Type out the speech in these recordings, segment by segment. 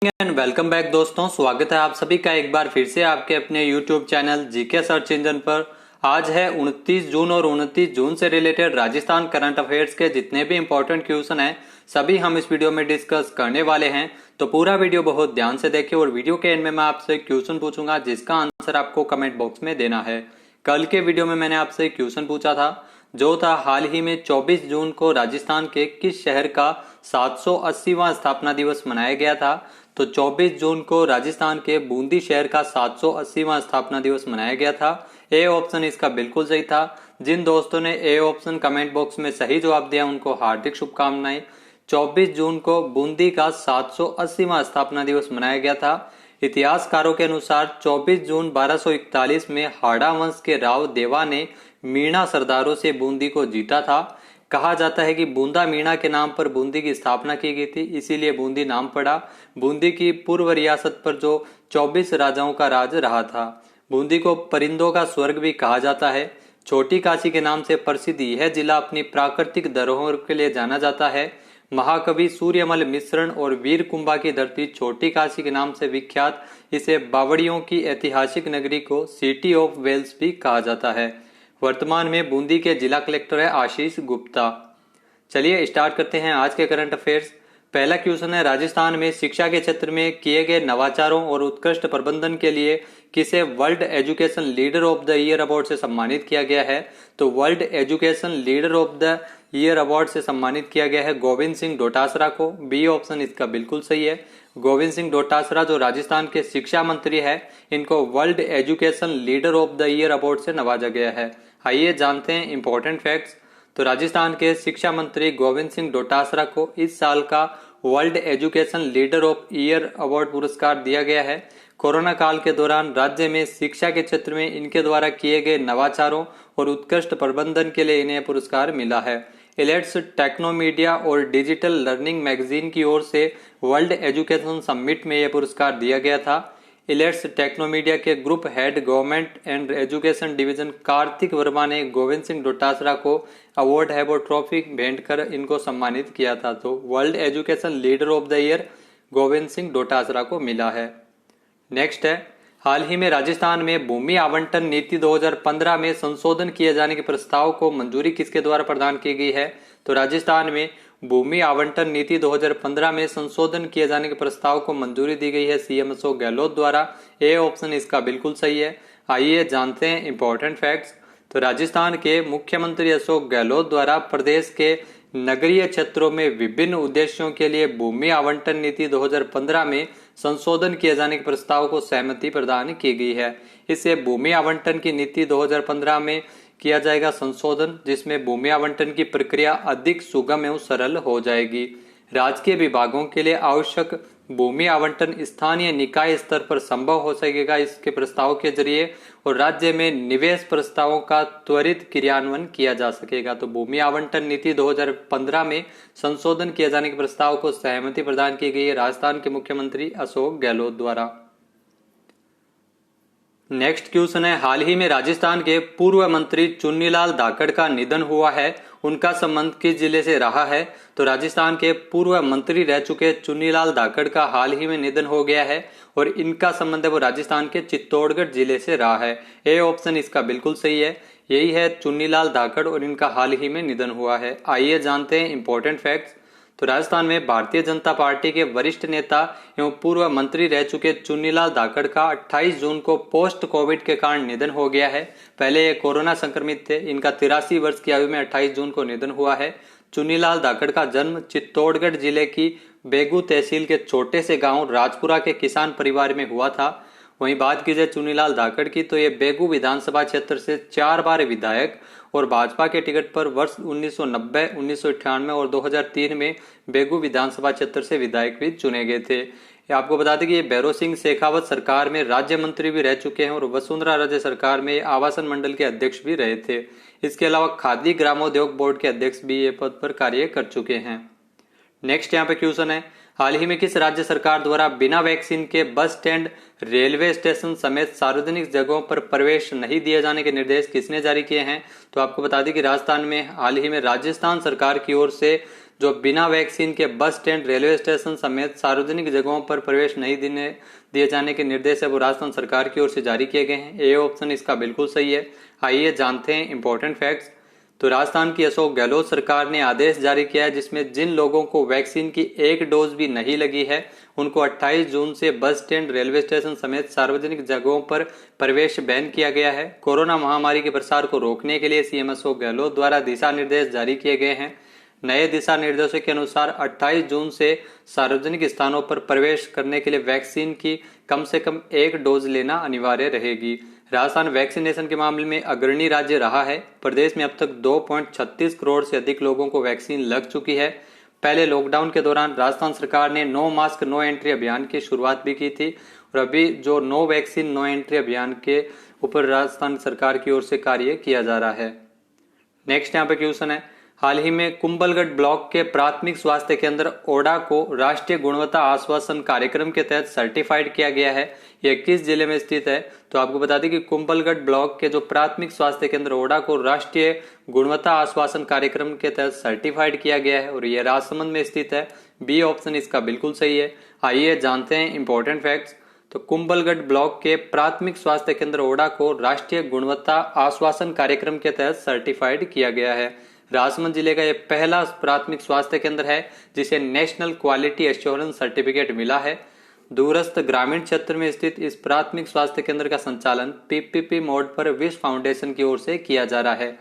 And welcome back दोस्तों, स्वागत है आप सभी का एक बार फिर से आपके अपने YouTube channel GK search engine पर। आज है 29 जून और 29 जून से रिलेटेड राजस्थान करंट अफेयर्स के जितने भी इंपॉर्टेंट क्वेश्चन हैं सभी हम इस वीडियो में डिस्कस करने वाले हैं। तो पूरा वीडियो बहुत ध्यान से देखिए और वीडियो के एंड में मैं आपसे क्वेश्चन पूछूंगा जिसका आंसर आपको कमेंट बॉक्स में देना है। कल के वीडियो में मैंने आपसे क्वेश्चन पूछा था जो था हाल ही में 24 जून को राजस्थान के किस शहर का 780वां स्थापना दिवस मनाया गया था। तो 24 जून को राजस्थान के बूंदी शहर का 780वां स्थापना दिवस मनाया गया था। ए ऑप्शन इसका बिल्कुल सही था। जिन दोस्तों ने ए ऑप्शन कमेंट बॉक्स में सही जवाब दिया उनको हार्दिक शुभकामनाएं। 24 जून को बूंदी का 780वां स्थापना दिवस मनाया गया था। इतिहासकारों के अनुसार 24 जून 1241 में हाड़ा वंश के राव देवा ने मीणा सरदारों से बूंदी को जीता था। कहा जाता है कि बूंदा मीणा के नाम पर बूंदी की स्थापना की गई थी, इसीलिए बूंदी नाम पड़ा। बूंदी की पूर्व रियासत पर जो 24 राजाओं का राज रहा था। बूंदी को परिंदों का स्वर्ग भी कहा जाता है। छोटी काशी के नाम से प्रसिद्ध यह जिला अपनी प्राकृतिक धरोहर के लिए जाना जाता है। महाकवि सूर्यमल मिश्रण और वीर कुंभा की धरती छोटी काशी के नाम से विख्यात इसे बावड़ियों की ऐतिहासिक नगरी को सिटी ऑफ वेल्स भी कहा जाता है। वर्तमान में बूंदी के जिला कलेक्टर है आशीष गुप्ता। चलिए स्टार्ट करते हैं आज के करंट अफेयर्स। पहला क्वेश्चन है, राजस्थान में शिक्षा के क्षेत्र में किए गए नवाचारों और उत्कृष्ट प्रबंधन के लिए किसे world education leader of the year award से सम्मानित किया गया है। तो world education leader of the year award से सम्मानित किया गया है गोविंद सिंह डोटासरा को। बी ऑप्शन इसका बिल्कुल सही है। गोविंद सिंह डोटासरा जो राजस्थान के शिक्षा मंत्री है, इनको world education leader of the year award से नवाजा गया है। आइए जानते हैं इंपॉर्टेंट फैक्ट्स। तो राजस्थान के शिक्षा मंत्री गोविंद सिंह डोटासरा को इस साल का world education leader of year award पुरस्कार दिया गया है। कोरोना काल के दौरान राज्य में शिक्षा के क्षेत्र में इनके द्वारा किए गए नवाचारों और उत्कृष्ट प्रबंधन के लिए इन्हें पुरस्कार मिला है। इलेट्स टेक्नोमीडिया और डिजिटल लर्निंग मैगजीन की ओर से वर्ल्ड एजुकेशन समिट में यह पुरस्कार दिया गया था। इलेट्स टेक्नोमीडिया के group head government and education division Kartik Verma ने गोविंद सिंह डोटासरा को अवार्ड हैव और ट्रॉफी भेंट कर इनको सम्मानित किया था। तो world education leader of the year Govind Singh Dotasra को मिला है। नेक्स्ट है, हाल ही में राजस्थान में भूमि आवंटन नीति 2015 में संशोधन किए जाने के प्रस्ताव को मंजूरी किसके द्वारा प्रदान की गई है। तो राजस्थान में भूमि आवंटन नीति 2015 में संशोधन किए जाने के प्रस्ताव को मंजूरी दी गई है सीएम अशोक गहलोत द्वारा। ए ऑप्शन इसका बिल्कुल सही है। आइए जानते हैं इंपॉर्टेंट फैक्ट्स। तो राजस्थान के मुख्यमंत्री अशोक गहलोत द्वारा प्रदेश के नगरीय क्षेत्रों में विभिन्न उद्देश्यों के लिए भूमि आवंटन नीति 2015 में संशोधन किए जाने के प्रस्ताव को सहमति प्रदान की गई है। इससे भूमि आवंटन की नीति 2015 में किया जाएगा संशोधन, जिसमें भूमि आवंटन की प्रक्रिया अधिक सुगम एवं सरल हो जाएगी। राजकीय विभागों के लिए आवश्यक भूमि आवंटन स्थानीय निकाय स्तर पर संभव हो सकेगा इसके प्रस्ताव के जरिए, और राज्य में निवेश प्रस्तावों का त्वरित क्रियान्वयन किया जा सकेगा। तो भूमि आवंटन नीति 2015 में संशोधन किए जाने के प्रस्ताव को सहमति प्रदान की गई है राजस्थान के मुख्यमंत्री अशोक गहलोत द्वारा। नेक्स्ट क्वेश्चन है, हाल ही में राजस्थान के पूर्व मंत्री चुन्नीलाल धाकड़ का निधन हुआ है, उनका संबंध किस जिले से रहा है। तो राजस्थान के पूर्व मंत्री रह चुके चुन्नीलाल धाकड़ का हाल ही में निधन हो गया है और इनका संबंध है वो राजस्थान के चित्तौड़गढ़ जिले से रहा है। ए ऑप्शन इसका बिल्कुल सही है। यही है चुन्नीलाल धाकड़ और इनका हाल ही में निधन हुआ है। आइए जानते हैं इंपॉर्टेंट फैक्ट्स। तो राजस्थान में भारतीय जनता पार्टी के वरिष्ठ नेता एवं पूर्व मंत्री रह चुके चुन्नीलाल धाकड़ का 28 जून को पोस्ट कोविड के कारण निधन हो गया है। पहले ये कोरोना संक्रमित थे। इनका 83 वर्ष की आयु में 28 जून को निधन हुआ है। चुन्नीलाल धाकड़ का जन्म चित्तौड़गढ़ जिले की बेगू तहसील के छोटे से गांव राजपुरा के किसान परिवार में हुआ था। वहीं बात की जाए चुन्नीलाल धाकड़ की, तो ये बेगू विधानसभा क्षेत्र से 4 बार विधायक और भाजपा के टिकट पर वर्ष 1990, 1998 और 2003 में बेगू विधानसभा क्षेत्र से विधायक भी चुने गए थे। आपको बता दें कि ये भैरों सिंह शेखावत सरकार में राज्य मंत्री भी रह चुके हैं और वसुंधरा राजे सरकार में आवासन मंडल के अध्यक्ष भी रहे थे। इसके अलावा खादी ग्रामोद्योग बोर्ड के अध्यक्ष भी ये पद पर कार्य कर चुके हैं। नेक्स्ट यहाँ पे क्वेश्चन है, हाल ही में किस राज्य सरकार द्वारा बिना वैक्सीन के बस स्टैंड, रेलवे स्टेशन समेत सार्वजनिक जगहों पर प्रवेश नहीं दिए जाने के निर्देश किसने जारी किए हैं। तो आपको बता दें कि राजस्थान में हाल ही में राजस्थान सरकार की ओर से जो बिना वैक्सीन के बस स्टैंड, रेलवे स्टेशन समेत सार्वजनिक जगहों पर प्रवेश नहीं दिए जाने के निर्देश है वो राजस्थान सरकार की ओर से जारी किए गए हैं। ए ऑप्शन इसका बिल्कुल सही है। आइए जानते हैं इंपॉर्टेंट फैक्ट्स। तो राजस्थान की अशोक गहलोत सरकार ने आदेश जारी किया है जिसमें जिन लोगों को वैक्सीन की एक डोज भी नहीं लगी है उनको 28 जून से बस स्टैंड, रेलवे स्टेशन समेत सार्वजनिक जगहों पर प्रवेश बैन किया गया है। कोरोना महामारी के प्रसार को रोकने के लिए सीएम अशोक गहलोत द्वारा दिशा निर्देश जारी किए गए हैं। नए दिशा निर्देशों के अनुसार 28 जून से सार्वजनिक स्थानों पर प्रवेश करने के लिए वैक्सीन की कम से कम एक डोज लेना अनिवार्य रहेगी। राजस्थान वैक्सीनेशन के मामले में अग्रणी राज्य रहा है। प्रदेश में अब तक 2.36 करोड़ से अधिक लोगों को वैक्सीन लग चुकी है। पहले लॉकडाउन के दौरान राजस्थान सरकार ने नो मास्क नो एंट्री अभियान की शुरुआत भी की थी और अभी जो नो वैक्सीन नो एंट्री अभियान के ऊपर राजस्थान सरकार की ओर से कार्य किया जा रहा है। नेक्स्ट यहाँ पे क्वेश्चन है, हाल ही में कुंभलगढ़ ब्लॉक के प्राथमिक स्वास्थ्य केंद्र ओडा को राष्ट्रीय गुणवत्ता आश्वासन कार्यक्रम के तहत सर्टिफाइड किया गया है। यह किस जिले में स्थित है? तो आपको बता दें कि कुंभलगढ़ ब्लॉक के जो प्राथमिक स्वास्थ्य केंद्र ओडा को राष्ट्रीय गुणवत्ता आश्वासन कार्यक्रम के तहत सर्टिफाइड किया गया है और यह राजसमंद में स्थित है। बी ऑप्शन इसका बिल्कुल सही है। आइए जानते हैं इंपॉर्टेंट फैक्ट्स। तो कुंभलगढ़ ब्लॉक के प्राथमिक स्वास्थ्य केंद्र ओडा को राष्ट्रीय गुणवत्ता आश्वासन कार्यक्रम के तहत सर्टिफाइड किया गया है। राजसमंद जिले का यह पहला प्राथमिक स्वास्थ्य केंद्र है जिसे नेशनल क्वालिटी एश्योरेंस सर्टिफिकेट मिला है। दूरस्थ ग्रामीण क्षेत्र में स्थित इस प्राथमिक स्वास्थ्य केंद्र का संचालन पीपीपी मोड पर विश फाउंडेशन की ओर से किया जा रहा है।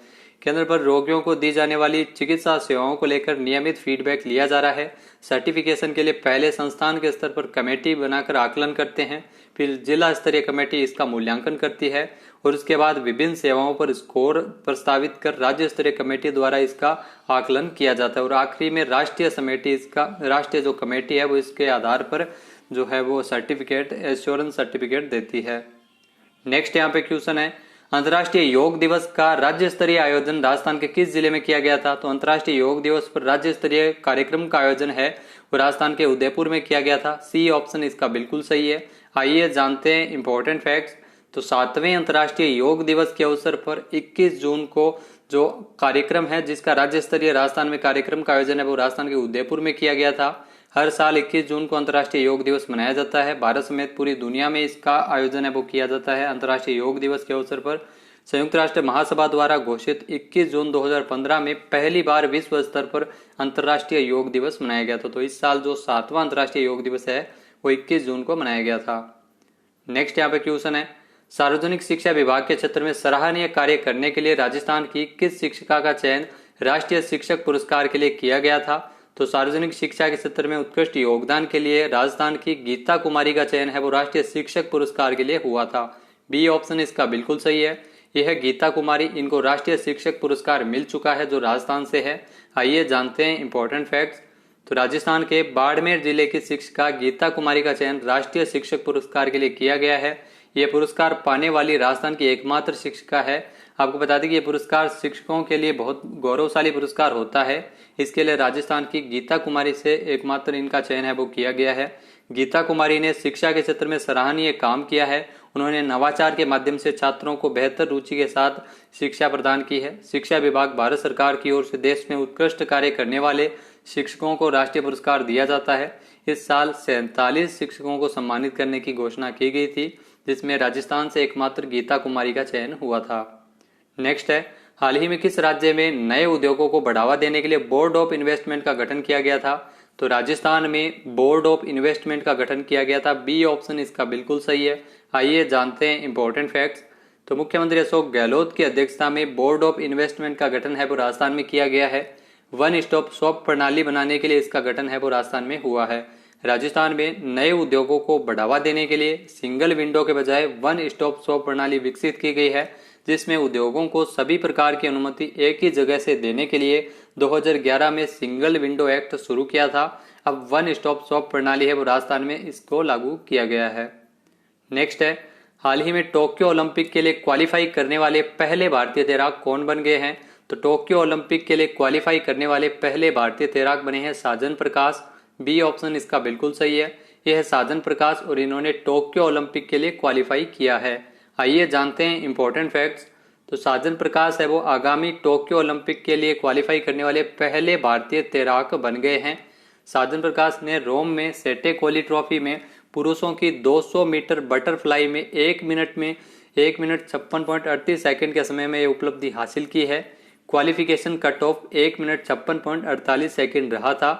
केंद्र पर रोगियों को दी जाने वाली चिकित्सा सेवाओं को लेकर नियमित फीडबैक लिया जा रहा है। सर्टिफिकेशन के लिए पहले संस्थान के स्तर पर कमेटी बनाकर आकलन करते हैं, फिर जिला स्तरीय कमेटी इसका मूल्यांकन करती है और उसके बाद विभिन्न सेवाओं पर स्कोर प्रस्तावित कर राज्य स्तरीय कमेटी द्वारा इसका आकलन किया जाता है और आखिरी में राष्ट्रीय जो कमेटी है वो इसके आधार पर जो है वो सर्टिफिकेट, एश्योरेंस सर्टिफिकेट देती है। नेक्स्ट यहाँ पे क्वेश्चन है, अंतर्राष्ट्रीय योग दिवस का राज्य स्तरीय आयोजन राजस्थान के किस जिले में किया गया था? तो अंतर्राष्ट्रीय योग दिवस पर राज्य स्तरीय कार्यक्रम का आयोजन है वो राजस्थान के उदयपुर में किया गया था। सी ऑप्शन इसका बिल्कुल सही है। आइए जानते हैं इंपॉर्टेंट फैक्ट्स। तो 7वें अंतर्राष्ट्रीय योग दिवस के अवसर पर 21 जून को जो कार्यक्रम है जिसका राज्य स्तरीय राजस्थान में कार्यक्रम का आयोजन है वो राजस्थान के उदयपुर में किया गया था। हर साल 21 जून को अंतर्राष्ट्रीय योग दिवस मनाया जाता है। भारत समेत पूरी दुनिया में इसका आयोजन है वो किया जाता है। अंतर्राष्ट्रीय योग दिवस के अवसर पर संयुक्त राष्ट्र महासभा द्वारा घोषित 21 जून 2015 में पहली बार विश्व स्तर पर अंतर्राष्ट्रीय योग दिवस मनाया गया था। तो इस साल जो 7वां अंतर्राष्ट्रीय योग दिवस है वो 21 जून को मनाया गया था। नेक्स्ट यहाँ पे क्वेश्चन है, सार्वजनिक शिक्षा विभाग के क्षेत्र में सराहनीय कार्य करने के लिए राजस्थान की किस शिक्षिका का चयन राष्ट्रीय शिक्षक पुरस्कार के लिए किया गया था? तो सार्वजनिक शिक्षा के क्षेत्र में उत्कृष्ट योगदान के लिए राजस्थान की गीता कुमारी का चयन है वो राष्ट्रीय शिक्षक पुरस्कार के लिए हुआ था। बी ऑप्शन इसका बिल्कुल सही है। यह गीता कुमारी, इनको राष्ट्रीय शिक्षक पुरस्कार मिल चुका है जो राजस्थान से है। आइए जानते हैं इंपॉर्टेंट फैक्ट्स। तो राजस्थान के बाड़मेर जिले की शिक्षिका गीता कुमारी का चयन राष्ट्रीय शिक्षक पुरस्कार के लिए किया गया है। यह पुरस्कार पाने वाली राजस्थान की एकमात्र शिक्षिका है। आपको बता दें कि यह पुरस्कार शिक्षकों के लिए बहुत गौरवशाली पुरस्कार होता है। इसके लिए राजस्थान की गीता कुमारी से एकमात्र इनका चयन है वो किया गया है। गीता कुमारी ने शिक्षा के क्षेत्र में सराहनीय काम किया है। उन्होंने नवाचार के माध्यम से छात्रों को बेहतर रुचि के साथ शिक्षा प्रदान की है। शिक्षा विभाग भारत सरकार की ओर से देश में उत्कृष्ट कार्य करने वाले शिक्षकों को राष्ट्रीय पुरस्कार दिया जाता है। इस साल 47 शिक्षकों को सम्मानित करने की घोषणा की गई थी जिसमें राजस्थान से एकमात्र गीता कुमारी का चयन हुआ था। नेक्स्ट है, हाल ही में किस राज्य में नए उद्योगों को बढ़ावा देने के लिए बोर्ड ऑफ इन्वेस्टमेंट का गठन किया गया था? तो राजस्थान में बोर्ड ऑफ इन्वेस्टमेंट का गठन किया गया था। बी ऑप्शन इसका बिल्कुल सही है। आइए जानते हैं इंपॉर्टेंट फैक्ट्स। तो मुख्यमंत्री अशोक गहलोत की अध्यक्षता में बोर्ड ऑफ इन्वेस्टमेंट का गठन है वो राजस्थान में किया गया है। वन स्टॉप शॉप प्रणाली बनाने के लिए इसका गठन है वो राजस्थान में हुआ है। राजस्थान में नए उद्योगों को बढ़ावा देने के लिए सिंगल विंडो के बजाय वन स्टॉप शॉप प्रणाली विकसित की गई है जिसमें उद्योगों को सभी प्रकार की अनुमति एक ही जगह से देने के लिए 2011 में सिंगल विंडो एक्ट शुरू किया था। अब वन स्टॉप शॉप प्रणाली है वो राजस्थान में इसको लागू किया गया है। नेक्स्ट है, हाल ही में टोक्यो ओलंपिक के लिए क्वालिफाई करने वाले पहले भारतीय तैराक कौन बन गए हैं? तो टोक्यो ओलंपिक के लिए क्वालिफाई करने वाले पहले भारतीय तैराक बने हैं साजन प्रकाश। बी ऑप्शन इसका बिल्कुल सही है। यह है साजन प्रकाश और इन्होंने टोक्यो ओलंपिक के लिए क्वालिफाई किया है। आइए जानते हैं इंपॉर्टेंट फैक्ट्स। तो साजन प्रकाश है वो आगामी टोक्यो ओलंपिक के लिए क्वालिफाई करने वाले पहले भारतीय तैराक बन गए हैं। साजन प्रकाश ने रोम में सेटे कोली ट्रॉफी में पुरुषों की 200 मीटर बटरफ्लाई में 1 मिनट 56.38 सेकंड के समय में ये उपलब्धि हासिल की है। Qualification cut off 1 minute 56.48 second रहा था।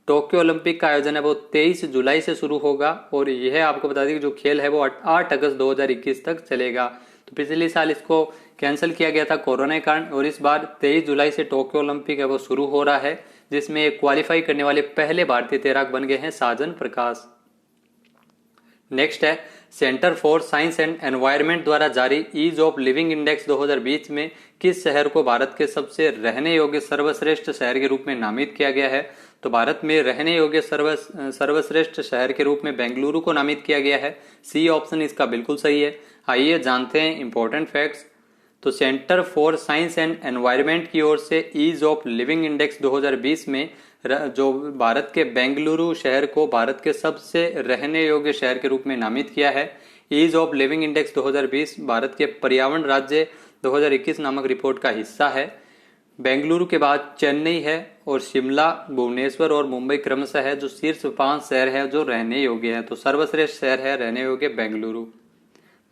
टोक्यो ओलंपिक का आयोजन है वो 23 जुलाई से शुरू होगा और यह आपको बता दें कि जो खेल है वो 8 अगस्त 2021 तक चलेगा। तो पिछले साल इसको कैंसिल किया गया था कोरोना के कारण और इस बार 23 जुलाई से टोक्यो ओलंपिक है वो शुरू हो रहा है, जिसमें क्वालिफाई करने वाले पहले भारतीय तैराक बन गए हैं साजन प्रकाश। नेक्स्ट है centre for science and environment द्वारा जारी ईज ऑफ लिविंग इंडेक्स 2020 में किस शहर को भारत के सबसे रहने योग्य सर्वश्रेष्ठ शहर के रूप में नामित किया गया है? तो भारत में रहने योग्य सर्वश्रेष्ठ शहर के रूप में बेंगलुरु को नामित किया गया है। सी ऑप्शन इसका बिल्कुल सही है। आइए जानते हैं इंपॉर्टेंट फैक्ट्स। तो centre for science and environment की ओर से ईज ऑफ लिविंग इंडेक्स 2020 में जो भारत के बेंगलुरु शहर को भारत के सबसे रहने योग्य शहर के रूप में नामित किया है। ईज ऑफ लिविंग इंडेक्स 2020 भारत के पर्यावरण राज्य 2021 नामक रिपोर्ट का हिस्सा है। बेंगलुरु के बाद चेन्नई है और शिमला, भुवनेश्वर और मुंबई क्रमशः है जो शीर्ष 5 शहर है जो रहने योग्य है। तो सर्वश्रेष्ठ शहर है रहने योग्य बेंगलुरु।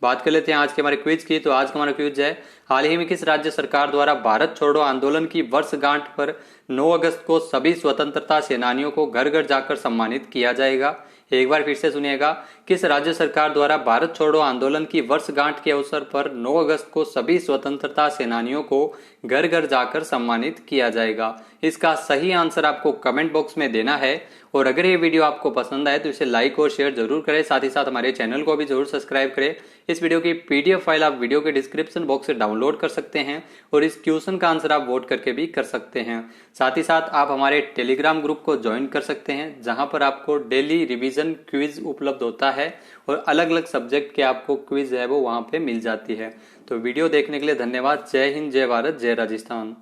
बात कर लेते हैं आज के हमारे क्विज की। तो आज का हमारा क्विज है, हाल ही में किस राज्य सरकार द्वारा भारत छोड़ो आंदोलन की वर्षगांठ पर 9 अगस्त को सभी स्वतंत्रता सेनानियों को घर घर जाकर सम्मानित किया जाएगा? एक बार फिर से सुनिएगा, किस राज्य सरकार द्वारा भारत छोड़ो आंदोलन की वर्षगांठ के अवसर पर 9 अगस्त को सभी स्वतंत्रता सेनानियों को घर घर जाकर सम्मानित किया जाएगा? इसका सही आंसर आपको कमेंट बॉक्स में देना है और अगर ये वीडियो आपको पसंद आए तो इसे लाइक और शेयर जरूर करें। साथ ही साथ हमारे चैनल को भी जरूर सब्सक्राइब करें। इस वीडियो की पीडीएफ फाइल आप वीडियो के डिस्क्रिप्शन बॉक्स से डाउनलोड कर सकते हैं और इस क्वेश्चन का आंसर आप वोट करके भी कर सकते हैं। साथ ही साथ आप हमारे टेलीग्राम ग्रुप को ज्वाइन कर सकते हैं जहां पर आपको डेली रिवीजन क्विज उपलब्ध होता है और अलग अलग सब्जेक्ट के आपको क्विज है वो वहां पे मिल जाती है। तो वीडियो देखने के लिए धन्यवाद। जय हिंद, जय भारत, जय राजस्थान।